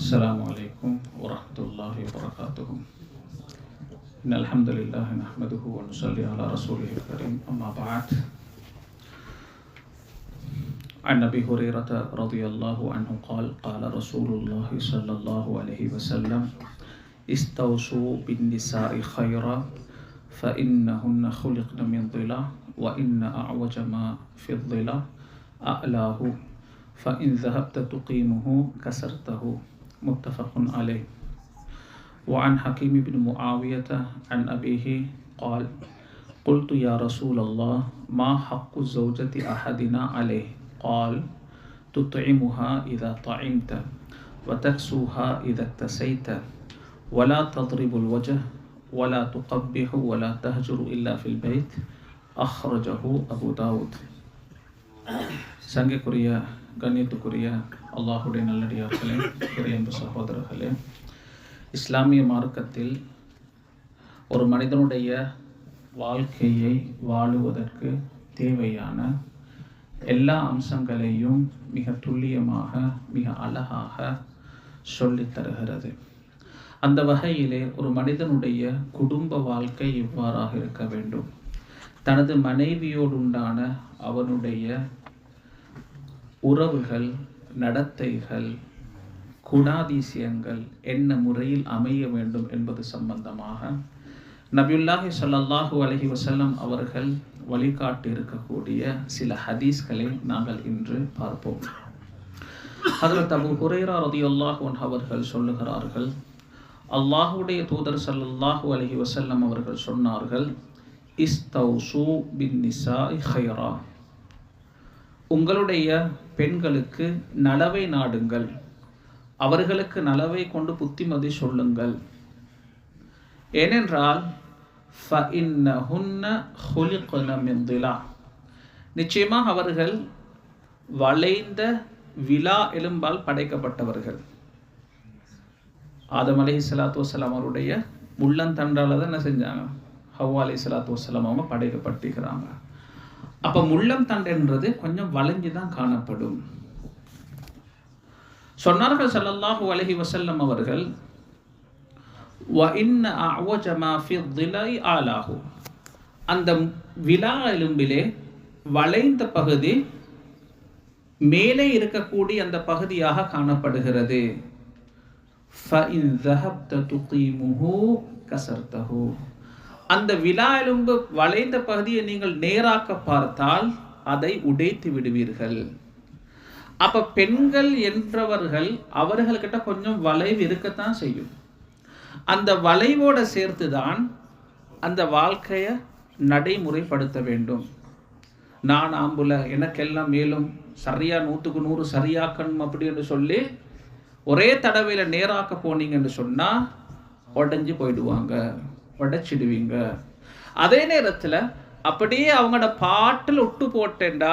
السلام عليكم ورحمة الله وبركاته. إن الحمد لله نحمده ونصلي على رسوله الكريم. أما بعد، عن أبي هريرة رضي الله عنه قال قال رسول الله صلى الله عليه وسلم استوصوا بالنساء خيرا فإنهن خلقن من ضلع وإن أعوج ما في الضلع أعلاه فإن ذهبت تقيمه كسرته. متفق عليه. وعن حكيم بن معاوية عن أبيه قال قلت يا رسول الله ما حق زوجة أحدنا عليه؟ قال تطعمها إذا طعمت وتكسوها إذا اكتسيت ولا تضرب الوجه ولا تقبح ولا تهجر إلا في البيت. أخرجه أبو داود. சங்கைக்குரிய கண்ணியத்துக்குரிய அல்லாஹுடைய நல்லடியார்களே, இறையன்பு சகோதரர்களே, இஸ்லாமிய மார்க்கத்தில் ஒரு மனிதனுடைய வாழ்க்கையை வாழுவதற்கு தேவையான எல்லா அம்சங்களையும் மிக துல்லியமாக மிக அழகாக சொல்லித் தருகிறது. அந்த வகையிலே ஒரு மனிதனுடைய குடும்ப வாழ்க்கை இவ்வாறாக இருக்க வேண்டும். தனது மனைவியோடு உண்டான அவனுடைய உறவுகள், நடத்தைகள், குணாதிசயங்கள் என்ன முறையில் அமைய வேண்டும் என்பது சம்பந்தமாக நபியுல்லாஹி ஸல்லல்லாஹு அலைஹி வஸல்லம் அவர்கள் வழிகாட்டி இருக்கக்கூடிய சில ஹதீஸ்களை நாங்கள் இன்று பார்ப்போம். ஹஜ்ரத் அபூ ஹுரைரா ரலியல்லாஹு அன்ஹு அவர்கள் சொல்லுகிறார்கள், அல்லாஹ்வுடைய தூதர் ஸல்லல்லாஹு அலைஹி வஸல்லம் அவர்கள் சொன்னார்கள், இஸ்தௌசு பின் நிசாஇ கைரா, உங்களுடைய பெண்களுக்கு நலவை நாடுங்கள், அவர்களுக்கு நலவை கொண்டு புத்திமதி சொல்லுங்கள். ஏனென்றால் நிச்சயமாக அவர்கள் வளைந்த விலா எலும்பால் படைக்கப்பட்டவர்கள். ஆதம் அலைஹிஸ்ஸலாத்து வஸ்ஸலாம் அவருடைய முள்ளந்தண்டால தான் என்ன செஞ்சாங்க? ஹவ்வா அலைஹிஸ்ஸலாத்து வஸ்ஸலாம் அவங்க படைக்கப்பட்டிருக்கிறாங்க. அப்போ முள்ளம் தண்டுன்றது கொஞ்சம் வளைஞ்சு தான் காணப்படும். சொன்னார்கள் ஸல்லல்லாஹு அலைஹி வஸல்லம் அவர்கள், அந்த விலா எலும்பிலே வளைந்த பகுதி மேலே இருக்கக்கூடிய அந்த பகுதியாக காணப்படுகிறது. அந்த விலா எலும்பு வளைந்த பகுதியை நீங்கள் நேராக்க பார்த்தால் அதை உடைத்து விடுவீர்கள். அப்ப பெண்கள் என்றவர்கள் அவர்கள்கிட்ட கொஞ்சம் வளைவு இருக்கத்தான் செய்யும். அந்த வளைவோட சேர்த்துதான் அந்த வாழ்க்கையை நடைமுறைப்படுத்த வேண்டும். நான் ஆம்புல எனக்கெல்லாம் மேலும் சரியா 100க்கு 100 சரியாக்கணும் அப்படின்னு சொல்லி ஒரே தடவையில நேராக்க போனீங்கன்னு சொன்னா உடைஞ்சு போயிடுவாங்க, உடைச்சிடுவீங்க. அதே நேரத்தில் அப்படியே அவங்களோட பாட்டில் விட்டு போட்டேன்டா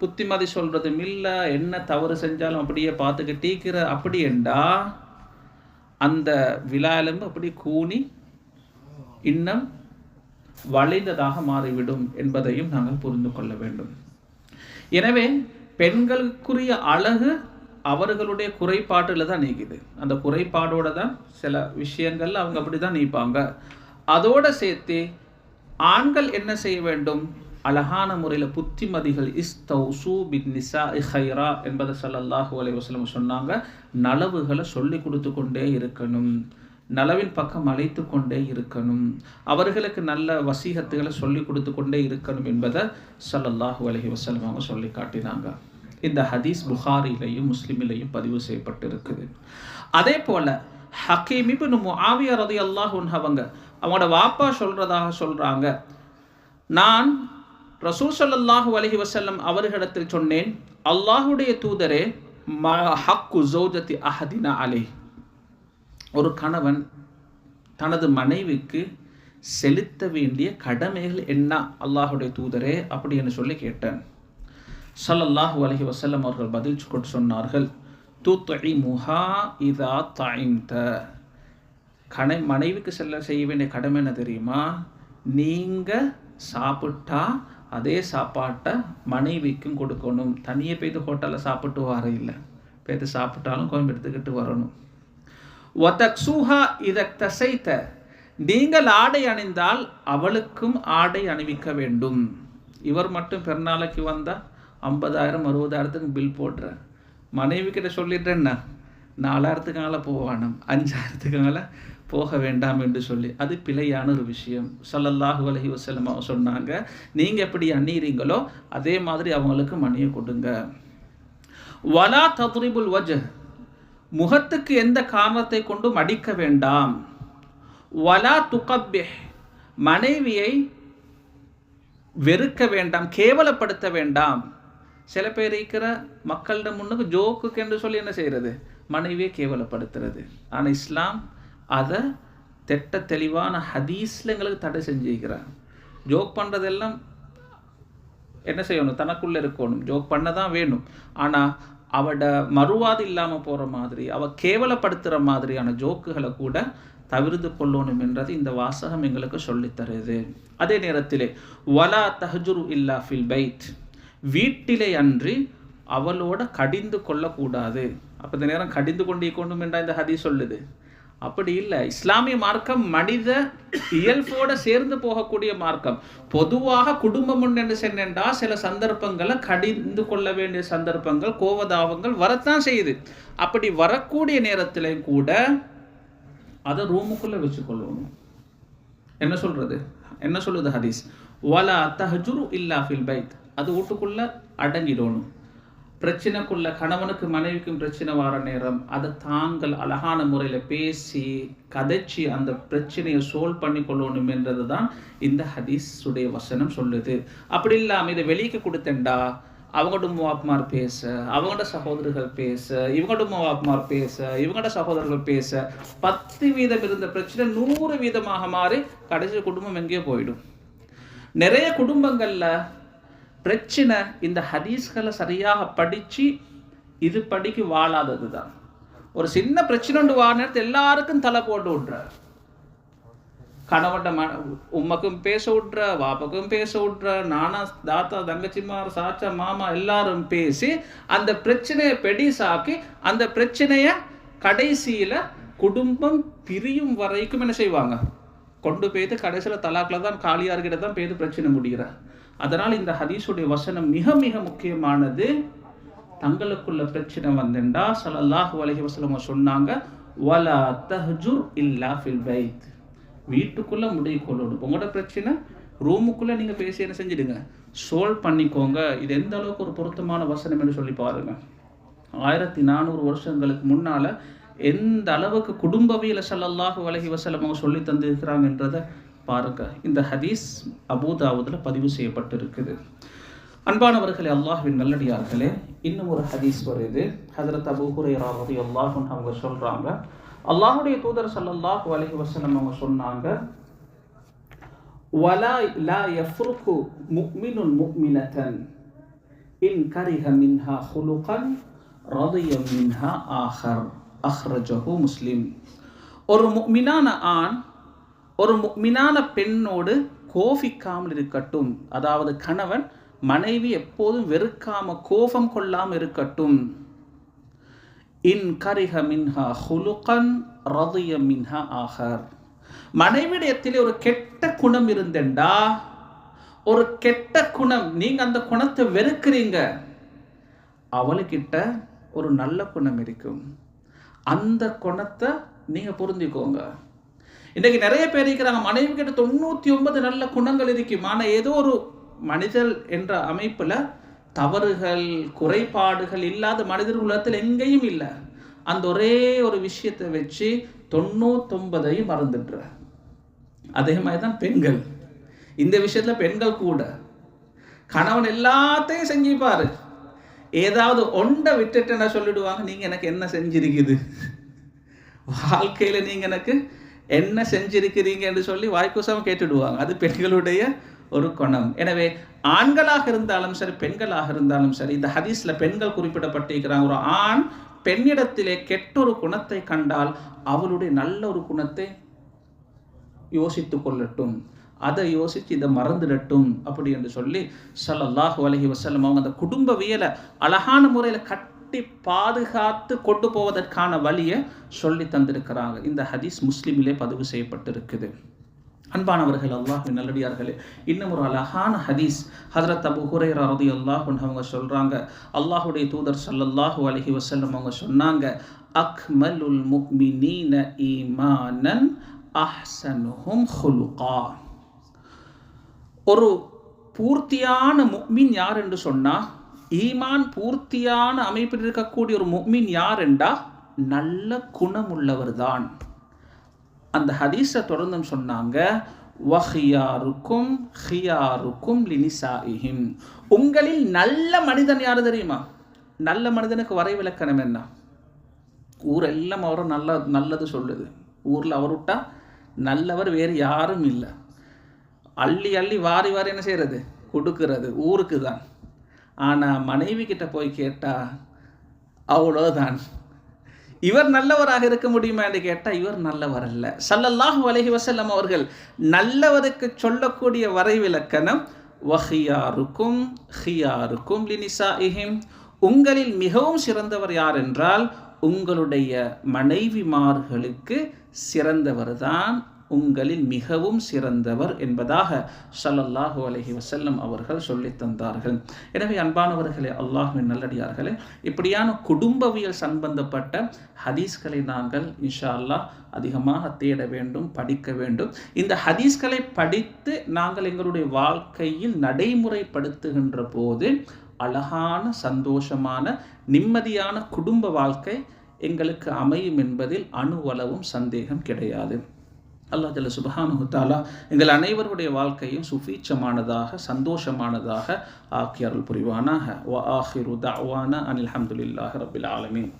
புத்திமதி சொல்றதும் இல்லை, என்ன தவறு செஞ்சாலும் அப்படியே பார்த்துக்கிட்டீக்கிற அப்படி என்றா அந்த விலா எலும்பு அப்படி கூனி இன்னும் வளைந்ததாக மாறிவிடும் என்பதையும் நாங்கள் புரிந்து கொள்ள வேண்டும். எனவே பெண்களுக்குரிய அழகு அவர்களுடைய குறைபாட்டில் தான் நீக்குது. அந்த குறைபாடோட தான் சில விஷயங்கள் அவங்க அப்படி தான் நீப்பாங்க. அதோடு சேர்த்து ஆண்கள் என்ன செய்ய வேண்டும்? அழகான முறையில் புத்திமதிகள். இஸ்தௌசு பின் நிசாஇ கைரா என்பதை ஸல்லல்லாஹு அலைஹி வஸல்லம் சொன்னாங்க. நலவுகளை சொல்லி கொடுத்து கொண்டே இருக்கணும், நலவின் பக்கம் அழைத்து கொண்டே இருக்கணும், அவர்களுக்கு நல்ல வசீகத்துகளை சொல்லி கொடுத்து கொண்டே இருக்கணும் என்பதை ஸல்லல்லாஹு அலைஹி வஸல்லம் அவங்க சொல்லி காட்டினாங்க. இந்த ஹதீஸ் புகாரிலையும் முஸ்லிமிலையும் பதிவு செய்யப்பட்டிருக்குது. அதே போல ஹக்கீம் இப்னு முஆவியா ரலியல்லாஹு அன்ஹு அவங்களோட வாப்பா சொல்றாங்க, நான் ரசூல் ஸல்லல்லாஹு அலைஹி வஸல்லம் அவர்களிடத்தில் சொன்னேன், அல்லாஹ்வுடைய தூதரே, ஹக்கு ஜௌஜத்தி அஹதினா அலைஹ், ஒரு கணவன் தனது மனைவிக்கு செலுத்த வேண்டிய கடமைகள் என்ன அல்லாஹ்வுடைய தூதரே அப்படின்னு சொல்லி கேட்டேன். ஸல்லல்லாஹு அலைஹி வஸல்லம் அவர்கள் பதில் சொன்னார்கள், துத்இமுஹா இதா தஇம்த, மனைவிக்கு செய்ய வேண்டிய கடமை என்ன தெரியுமா? நீங்கள் சாப்பிட்டா அதே சாப்பாட்டை மனைவிக்கும் கொடுக்கணும். தனியே போய்த்து ஹோட்டலில் சாப்பிட்டு வர இல்லை, போய்த்து சாப்பிட்டாலும் கொஞ்சம் எடுத்துக்கிட்டு வரணும். வதக்ஸூஹா இதக்தஸைத, நீங்கள் ஆடை அணிந்தால் அவளுக்கும் ஆடை அணிவிக்க வேண்டும். இவர் மட்டும் பெருநாளைக்கு வந்தால் 50,000 60,000 பில் போடுற, மனைவி கிட்ட சொல்லிடுறேன்னா 4,000 போவானம், 5,000 போக வேண்டாம் என்று சொல்லி, அது பிழையான ஒரு விஷயம். ஸல்லல்லாஹு அலைஹி வஸல்லம் சொன்னாங்க, நீங்கள் எப்படி அணியிறீங்களோ அதே மாதிரி அவங்களுக்கு மணியை கொடுங்க. வலா தத்ரிபுல் வஜ், முகத்துக்கு எந்த காரணத்தை கொண்டும் அடிக்க வேண்டாம். வலா துகப்பிஹ், மனைவியை வெறுக்க வேண்டாம், கேவலப்படுத்த வேண்டாம். சில பேர் இருக்கிற மக்களிடம் முன்னுக்கு ஜோக்குக்கு என்று சொல்லி என்ன செய்கிறது, மனைவியை கேவலப்படுத்துறது. ஆனால் இஸ்லாம் அதை திட்ட தெளிவான ஹதீஸில் எங்களுக்கு தடை செஞ்சுக்கிறார். ஜோக் பண்ணுறதெல்லாம் என்ன செய்யணும், தனக்குள்ளே இருக்கணும், ஜோக் பண்ண தான் வேணும். ஆனால் அவட மறுவாது இல்லாமல் போகிற மாதிரி, அவள் கேவலப்படுத்துகிற மாதிரியான ஜோக்குகளை கூட தவிர்த்து கொள்ளணும் என்றது இந்த வாசகம் எங்களுக்கு சொல்லித்தருது. அதே நேரத்திலே வலா தஹ்ஜுரு இல்லா ஃபில் பைத், வீட்டிலே அன்றி அவளோட கடிந்து கொள்ளக்கூடாது. அப்போ இந்த நேரம் கடிந்து கொண்டும் என்றால் இந்த ஹதீஸ் சொல்லுது. அப்படி இல்லை. இஸ்லாமிய மார்க்கம் மனித இயல்போடு சேர்ந்து போகக்கூடிய மார்க்கம். பொதுவாக குடும்பம் என்று சென்றா சில சந்தர்ப்பங்களை கடிந்து கொள்ள வேண்டிய சந்தர்ப்பங்கள், கோவதாவங்கள் வரத்தான் செய்யுது. அப்படி வரக்கூடிய நேரத்தில் கூட அதை ரூமுக்குள்ளே வச்சுக்கொள்ளணும். என்ன சொல்றது, என்ன சொல்லுது ஹதீஸ், வலா தஹ்ஜுரு இல்லா ஃபில் பைத், அது வீட்டுக்குள்ளே அடங்கிடணும். பிரச்சனைக்குள்ள கணவனுக்கு மனைவிக்கும் பிரச்சனை வர நேரம் அதை தாங்கள் அழகான முறையில் பேசி கதைச்சி அந்த பிரச்சனையை சோல்வ் பண்ணி கொள்ளணும் என்றது தான் இந்த ஹதீஸுடைய வசனம் சொல்லுது. அப்படி இல்லாமல் இதை வெளியே கொடுத்தேன்டா, அவங்களோட மூவாப்மார் பேச, அவங்களோட சகோதரர்கள் பேச, இவங்களோட மூவாப்மார் பேச, இவங்களோட சகோதரர்கள் பேச, 10% இருந்த பிரச்சனை 100% மாறி கடைசி குடும்பம் எங்கேயோ போயிடும். நிறைய குடும்பங்களில் பிரச்சனை இந்த ஹதீஸ்களை சரியாக படித்து இது படிக்கு வாழாதது தான். ஒரு சின்ன பிரச்சனை ஒன்று வாழ நேரத்தில் எல்லாருக்கும் தலை போட்டு விட்றார். கணவன் உம்மக்கும் பேச விட்ற, வாப்பக்கும் பேச விட்ற, நானா தாத்தா தங்கச்சிமார் சாச்சா மாமா எல்லாரும் பேசி அந்த பிரச்சனையை பெடிசாக்கி அந்த பிரச்சனையை கடைசியில் குடும்பம் பிரியும் வரைக்கும் என்ன செய்வாங்க, கொண்டு போய்த்து கடைசியில் தலாக்கில் தான் காலியார்கிட்ட தான் போய்த்து பிரச்சனை முடிகிறார். அதனால் இந்த ஹதீஸுடைய வசனம் மிக மிக முக்கியமானது. தங்களுக்குள்ள பிரச்சனை வந்தேன்டா ஸல்லல்லாஹு அலைஹி வஸல்லம் சொன்னாங்க, வலா தஹ்ஜுர் இல்லா ஃபில் பைத், வீட்டுக்குள்ளே முடிவு கொள்ளணும். உங்களோட பிரச்சனை ரூமுக்குள்ளே நீங்கள் பேசி என்ன செஞ்சிடுங்க, சோல்வ் பண்ணிக்கோங்க. இது எந்த அளவுக்கு ஒரு பொருத்தமான வசனம் என்று சொல்லி பாருங்க. 1400 வருஷங்களுக்கு முன்னால் எந்த அளவுக்கு குடும்பவியலை ஸல்லல்லாஹு அலைஹி வஸல்லம் அவங்க சொல்லி தந்திருக்கிறாங்கன்றதை பாருங்க. இந்த ஹதீஸ் அபூதாவுதில் பதிவு செய்யப்பட்டிருக்குது. அன்பானவர்களே, அல்லாஹ்வின் நல்லடியார்களே, இன்னும் ஒரு ஹதீஸ் வருது. ஹஜ்ரத் அபூ ஹுரைரா ரலியல்லாஹு அன்ஹு அவங்க சொல்றாங்க, அல்லாஹ்வுடைய தூதர் ஸல்லல்லாஹு அலைஹி வஸல்லம் அவங்க சொன்னாங்க, வலா லா யஃப்ருக்கு முஃமினுன் முஃமினத்தன் இன் கரிஹ மின்ஹா ஹுலுகன் ரதிய மின்ஹா ஆஹர், அஹ்ரஜஹு முஸ்லிம். ஒரு முஃமினான ஆண் ஒரு முஃமினான பெண்ணோடு கோபிக்காமல் இருக்கட்டும். அதாவது கணவன் மனைவி எப்போதும் வெறுக்காம கோபம் கொள்ளாமல் இருக்கட்டும். இன் கரிஹ மின்ஹா ஹுலுகன் ரதிய மின்ஹா ஆஹர், மனைவிடத்திலே ஒரு கெட்ட குணம் இருந்தேன்டா, ஒரு கெட்ட குணம், நீங்க அந்த குணத்தை வெறுக்கிறீங்க, அவளுக்கிட்ட ஒரு நல்ல குணம் இருக்கும், அந்த குணத்தை நீங்க புரிஞ்சுக்கோங்க. இன்றைக்கு நிறைய பேர் இருக்கிறாங்க, மனைவி கிட்ட 99 நல்ல குணங்கள் இருக்கும், ஆனால் ஏதோ ஒரு மனிதர் என்ற அமைப்பில் தவறுகள் குறைபாடுகள் இல்லாத மனிதர் உலகத்தில் எங்கேயும் இல்லை. அந்த ஒரே ஒரு விஷயத்தை வச்சு 99ஐயும் மறந்துடுற. அதே மாதிரி தான் பெண்கள். இந்த விஷயத்தில் பெண்கள் கூட கணவன் எல்லாத்தையும் செஞ்சுப்பாரு, ஏதாவது ஒன்றை விட்டுட்டு என்ன சொல்லிடுவாங்க, நீங்கள் எனக்கு என்ன செஞ்சிருக்குது, வாழ்க்கையில் நீங்கள் எனக்கு என்ன செஞ்சிருக்கிறீங்க என்று சொல்லி வாய்க்குசம் கேட்டுடுவாங்க. அது பெண்களுடைய ஒரு குணம். எனவே ஆண்களாக இருந்தாலும் சரி பெண்களாக இருந்தாலும் சரி, இந்த ஹதீஸில் பெண்கள் குறிப்பிடப்பட்டிருக்கிறாங்க. ஒரு ஆண் பெண்ணிடத்திலே கெட்ட ஒரு குணத்தை கண்டால் அவளுடைய நல்ல ஒரு குணத்தை யோசித்து கொள்ளட்டும், அதை யோசித்து இதை மறந்துடட்டும் அப்படி என்று சொல்லி ஸல்லல்லாஹு அலைஹி வஸல்லம் அவங்க அந்த குடும்பவியலை அழகான முறையில் ஊட்டி பாதுகாத்து கொண்டு போவதற்கான வழியை சொல்லி தந்திருக்கிறாங்க. இந்த ஹதீஸ் முஸ்லிமிலே பதிவு செய்யப்பட்டிருக்குது. அன்பானவர்கள், அல்லாஹ்வின் நல்லடியார்களே, இன்னும் ஒரு அழகான ஹதீஸ் ஹஜ்ரத் அபூ ஹுரைரா ரலியல்லாஹு அன்ஹு அவங்க சொல்றாங்க, அல்லாஹ்வுடைய தூதர் ஸல்லல்லாஹு அலைஹி வஸல்லம் அவங்க சொன்னாங்க, அக்மலுல் முஃமினீன ஈமானன் அஹ்ஸனுஹும் ஹுலுகா. ஒரு பூர்த்தியான முஃமின் யார் என்று சொன்னா, ஈமான் பூர்த்தியான அமைப்பில் இருக்கக்கூடிய ஒரு முஃமின் யார் என்றா நல்ல குணமுள்ளவர் தான். அந்த ஹதீஸை தொடர்ந்து சொன்னாங்க, வஹியாருக்கும் ஹியாருக்கும் லினிசாஇஹிம். உங்களில் நல்ல மனிதன் யாரு தெரியுமா? நல்ல மனிதனுக்கு வரைவிலக்கணம் என்ன? ஊரெல்லாம் அவரை நல்லது சொல்லுது. ஊரில் அவர் விட்டா நல்லவர் வேறு யாரும் இல்லை. அள்ளி அள்ளி வாரி வாரி என்ன செய்கிறது? கொடுக்கறது ஊருக்கு தான். ஆனால் மனைவி கிட்ட போய் கேட்டால் அவ்வளோதான். இவர் நல்லவராக இருக்க முடியுமா என்று கேட்டால் இவர் நல்லவர் அல்ல. ஸல்லல்லாஹு அலைஹி வஸல்லம் அவர்கள் நல்லவருக்கு சொல்லக்கூடிய வரைவிலக்கணம், வஹியாருக்கும் ஹியாருக்கும் லினிசாஇஹிம். உங்களில் மிகவும் சிறந்தவர் யார் என்றால் உங்களுடைய மனைவிமார்களுக்கு சிறந்தவர் தான் உங்களில் மிகவும் சிறந்தவர் என்பதாக ஸல்லல்லாஹு அலைஹி வஸல்லம் அவர்கள் சொல்லி தந்தார்கள். எனவே அன்பானவர்களே, அல்லாஹ்வின் நல்லடியார்களே, இப்படியான குடும்பவியல் சம்பந்தப்பட்ட ஹதீஸ்களை நாங்கள் இன்ஷா அல்லாஹ் அதிகமாக தேட வேண்டும், படிக்க வேண்டும். இந்த ஹதீஸ்களை படித்து நாங்கள் எங்களுடைய வாழ்க்கையில் நடைமுறைப்படுத்துகின்ற போது அழகான, சந்தோஷமான, நிம்மதியான குடும்ப வாழ்க்கை எங்களுக்கு அமையும் என்பதில் அணுவளவும் சந்தேகம் கிடையாது. அல்லாஹ் ஜல்ல சுப்ஹானஹு தஆலா எங்கள் அனைவருடைய வாழ்க்கையும் சுபீட்சமானதாக, சந்தோஷமானதாக ஆக்கி அருள் புரிவானாக. வ ஆஹிரு தஅவானா அனில் ஹம்துலில்லாஹி ரப்பில் ஆலமீன்.